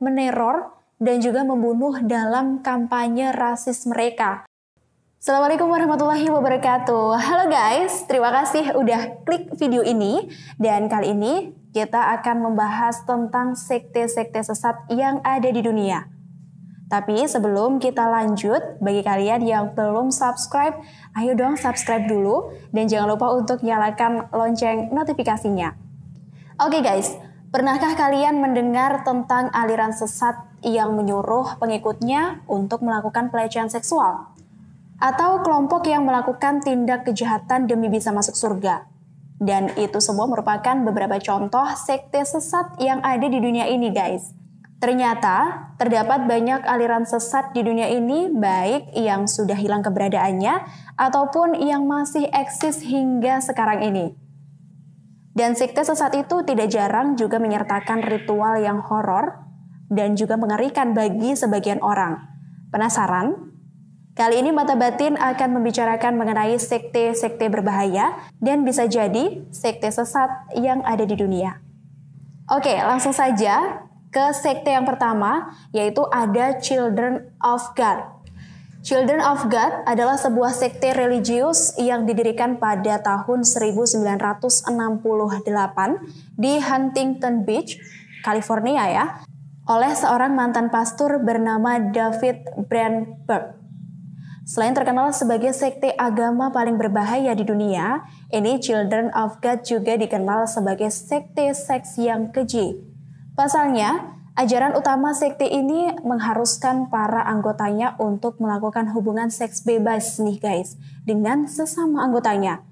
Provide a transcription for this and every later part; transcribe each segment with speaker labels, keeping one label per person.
Speaker 1: meneror, dan juga membunuh dalam kampanye rasis mereka. Assalamualaikum warahmatullahi wabarakatuh. Halo guys, terima kasih udah klik video ini. Dan kali ini kita akan membahas tentang sekte-sekte sesat yang ada di dunia. Tapi sebelum kita lanjut, bagi kalian yang belum subscribe, ayo dong subscribe dulu. Dan jangan lupa untuk nyalakan lonceng notifikasinya. Oke guys, pernahkah kalian mendengar tentang aliran sesat yang menyuruh pengikutnya untuk melakukan pelecehan seksual? Atau kelompok yang melakukan tindak kejahatan demi bisa masuk surga? Dan itu semua merupakan beberapa contoh sekte sesat yang ada di dunia ini guys. Ternyata terdapat banyak aliran sesat di dunia ini, baik yang sudah hilang keberadaannya ataupun yang masih eksis hingga sekarang ini. Dan sekte sesat itu tidak jarang juga menyertakan ritual yang horor dan juga mengerikan bagi sebagian orang. Penasaran? Kali ini Mata Batin akan membicarakan mengenai sekte-sekte berbahaya dan bisa jadi sekte sesat yang ada di dunia. Oke, langsung saja ke sekte yang pertama, yaitu ada Children of God. Children of God adalah sebuah sekte religius yang didirikan pada tahun 1968 di Huntington Beach, California ya, oleh seorang mantan pastor bernama David Brandberg. Selain terkenal sebagai sekte agama paling berbahaya di dunia, ini Children of God juga dikenal sebagai sekte seks yang keji. Pasalnya, ajaran utama sekte ini mengharuskan para anggotanya untuk melakukan hubungan seks bebas nih guys, dengan sesama anggotanya.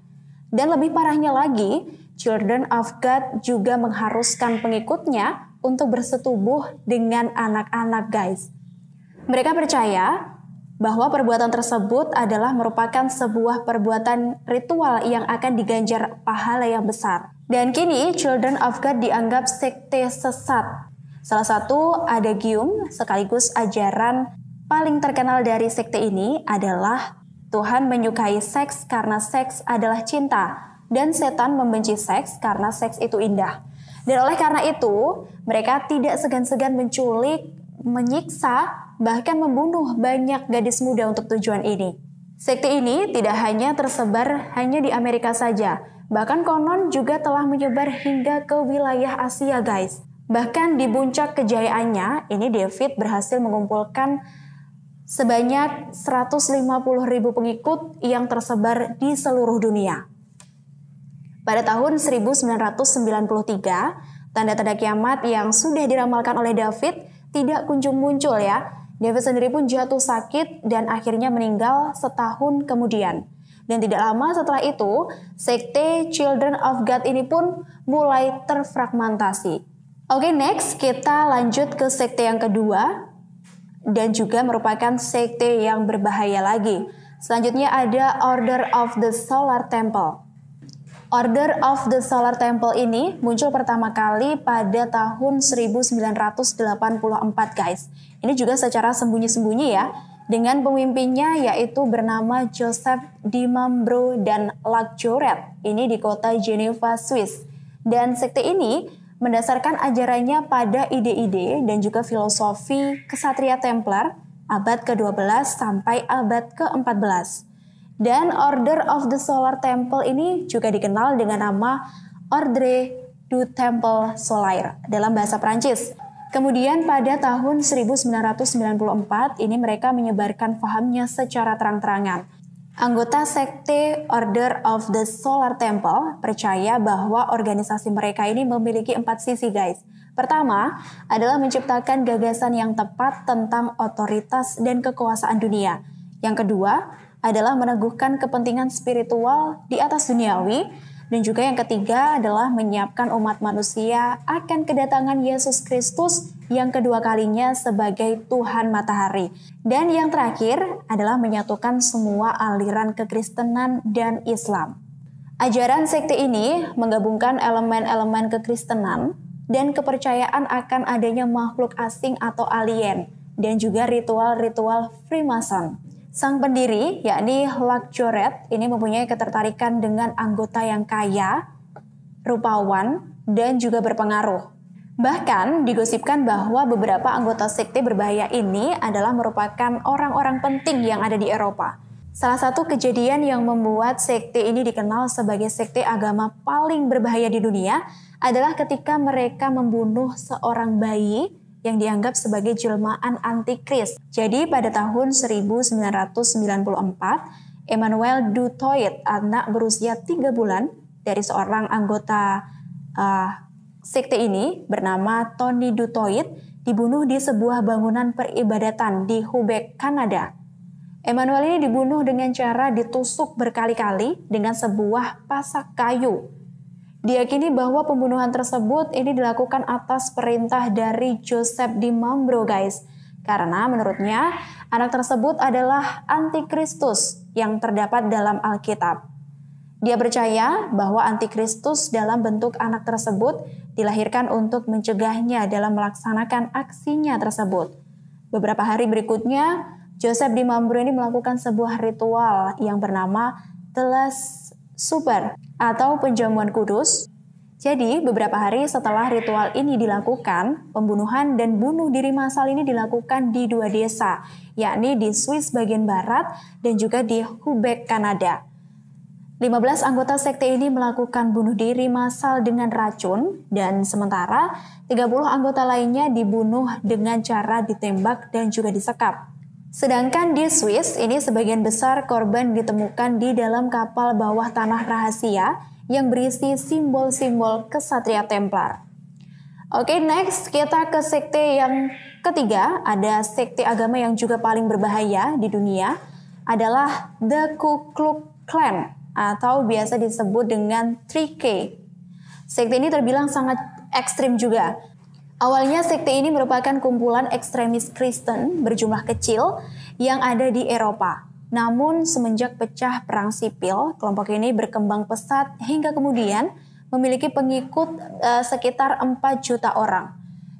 Speaker 1: Dan lebih parahnya lagi, Children of God juga mengharuskan pengikutnya untuk bersetubuh dengan anak-anak guys. Mereka percaya bahwa perbuatan tersebut adalah merupakan sebuah perbuatan ritual yang akan diganjar pahala yang besar. Dan kini Children of God dianggap sekte sesat. Salah satu adagium sekaligus ajaran paling terkenal dari sekte ini adalah Tuhan menyukai seks karena seks adalah cinta dan setan membenci seks karena seks itu indah. Dan oleh karena itu, mereka tidak segan-segan menculik, menyiksa, bahkan membunuh banyak gadis muda untuk tujuan ini. Sekte ini tidak hanya tersebar hanya di Amerika saja, bahkan konon juga telah menyebar hingga ke wilayah Asia guys. Bahkan di puncak kejayaannya, ini David berhasil mengumpulkan sebanyak 150.000 pengikut yang tersebar di seluruh dunia. Pada tahun 1993, tanda-tanda kiamat yang sudah diramalkan oleh David tidak kunjung muncul ya. David sendiri pun jatuh sakit dan akhirnya meninggal setahun kemudian. Dan tidak lama setelah itu, sekte Children of God ini pun mulai terfragmentasi. Oke, next kita lanjut ke sekte yang kedua dan juga merupakan sekte yang berbahaya lagi. Selanjutnya ada Order of the Solar Temple. Order of the Solar Temple ini muncul pertama kali pada tahun 1984 guys. Ini juga secara sembunyi-sembunyi ya, dengan pemimpinnya yaitu bernama Joseph Dimambro dan Lacjoret. Ini di kota Geneva, Swiss. Dan sekte ini mendasarkan ajarannya pada ide-ide dan juga filosofi kesatria Templar abad ke-12 sampai abad ke-14. Dan Order of the Solar Temple ini juga dikenal dengan nama Ordre du Temple Solaire dalam bahasa Prancis. Kemudian pada tahun 1994 ini mereka menyebarkan pahamnya secara terang-terangan. Anggota sekte Order of the Solar Temple percaya bahwa organisasi mereka ini memiliki 4 sisi guys. Pertama adalah menciptakan gagasan yang tepat tentang otoritas dan kekuasaan dunia. Yang kedua adalah meneguhkan kepentingan spiritual di atas duniawi, dan juga yang ketiga adalah menyiapkan umat manusia akan kedatangan Yesus Kristus yang kedua kalinya sebagai Tuhan Matahari. Dan yang terakhir adalah menyatukan semua aliran kekristenan dan Islam. Ajaran sekte ini menggabungkan elemen-elemen kekristenan dan kepercayaan akan adanya makhluk asing atau alien, dan juga ritual-ritual Freemason. Sang pendiri, yakni Lacjoret, ini mempunyai ketertarikan dengan anggota yang kaya, rupawan, dan juga berpengaruh. Bahkan digosipkan bahwa beberapa anggota sekte berbahaya ini adalah merupakan orang-orang penting yang ada di Eropa. Salah satu kejadian yang membuat sekte ini dikenal sebagai sekte agama paling berbahaya di dunia adalah ketika mereka membunuh seorang bayi yang dianggap sebagai jelmaan antikris. Jadi pada tahun 1994, Emmanuel du Toit, anak berusia 3 bulan dari seorang anggota sekte ini bernama Tony du Toit, dibunuh di sebuah bangunan peribadatan di Quebec, Kanada. Emmanuel ini dibunuh dengan cara ditusuk berkali-kali dengan sebuah pasak kayu. Diyakini bahwa pembunuhan tersebut ini dilakukan atas perintah dari Joseph Di Mambro, guys. Karena menurutnya anak tersebut adalah antikristus yang terdapat dalam Alkitab. Dia percaya bahwa antikristus dalam bentuk anak tersebut dilahirkan untuk mencegahnya dalam melaksanakan aksinya tersebut. Beberapa hari berikutnya, Joseph Di Mambro ini melakukan sebuah ritual yang bernama The Last Supper atau penjamuan kudus. Jadi, beberapa hari setelah ritual ini dilakukan, pembunuhan dan bunuh diri massal ini dilakukan di 2 desa, yakni di Swiss bagian barat dan juga di Quebec, Kanada. 15 anggota sekte ini melakukan bunuh diri massal dengan racun dan sementara 30 anggota lainnya dibunuh dengan cara ditembak dan juga disekap. Sedangkan di Swiss ini sebagian besar korban ditemukan di dalam kapal bawah tanah rahasia yang berisi simbol-simbol kesatria Templar. Oke, next kita ke sekte yang ketiga. Ada sekte agama yang juga paling berbahaya di dunia adalah The Ku Klux Klan atau biasa disebut dengan 3K. Sekte ini terbilang sangat ekstrim juga. Awalnya sekte ini merupakan kumpulan ekstremis Kristen berjumlah kecil yang ada di Eropa. Namun semenjak pecah perang sipil, kelompok ini berkembang pesat hingga kemudian memiliki pengikut sekitar 4 juta orang.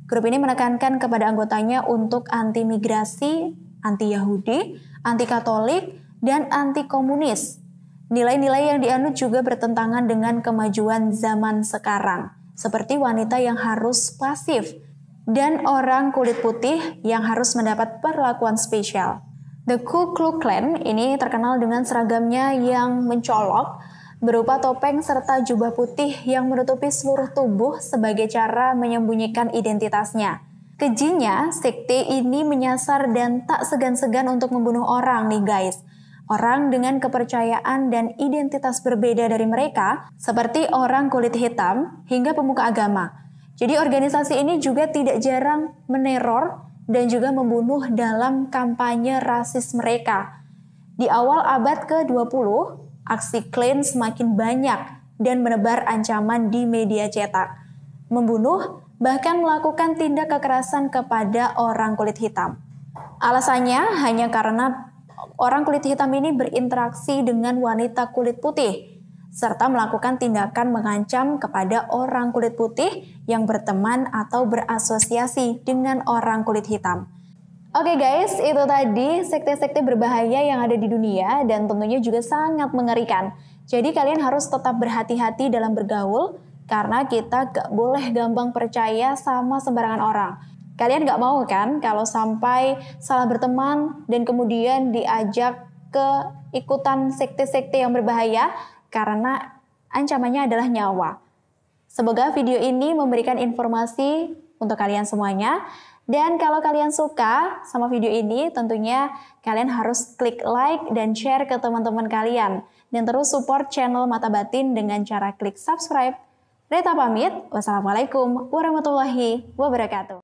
Speaker 1: Grup ini menekankan kepada anggotanya untuk anti migrasi, anti Yahudi, anti Katolik, dan anti komunis. Nilai-nilai yang dianut juga bertentangan dengan kemajuan zaman sekarang, seperti wanita yang harus pasif dan orang kulit putih yang harus mendapat perlakuan spesial. The Ku Klux Klan ini terkenal dengan seragamnya yang mencolok, berupa topeng serta jubah putih yang menutupi seluruh tubuh sebagai cara menyembunyikan identitasnya. Kejinya, sekte ini menyasar dan tak segan-segan untuk membunuh orang nih guys. Orang dengan kepercayaan dan identitas berbeda dari mereka, seperti orang kulit hitam hingga pemuka agama. Jadi organisasi ini juga tidak jarang meneror dan juga membunuh dalam kampanye rasis mereka. Di awal abad ke-20, aksi Klan semakin banyak dan menebar ancaman di media cetak. Membunuh, bahkan melakukan tindak kekerasan kepada orang kulit hitam. Alasannya hanya karena orang kulit hitam ini berinteraksi dengan wanita kulit putih, serta melakukan tindakan mengancam kepada orang kulit putih yang berteman atau berasosiasi dengan orang kulit hitam. Oke guys, itu tadi sekte-sekte berbahaya yang ada di dunia dan tentunya juga sangat mengerikan. Jadi kalian harus tetap berhati-hati dalam bergaul, karena kita gak boleh gampang percaya sama sembarangan orang. Kalian gak mau kan kalau sampai salah berteman dan kemudian diajak ke ikutan sekte-sekte yang berbahaya karena ancamannya adalah nyawa. Semoga video ini memberikan informasi untuk kalian semuanya. Dan kalau kalian suka sama video ini, tentunya kalian harus klik like dan share ke teman-teman kalian. Dan terus support channel Mata Batin dengan cara klik subscribe. Reta pamit, wassalamualaikum warahmatullahi wabarakatuh.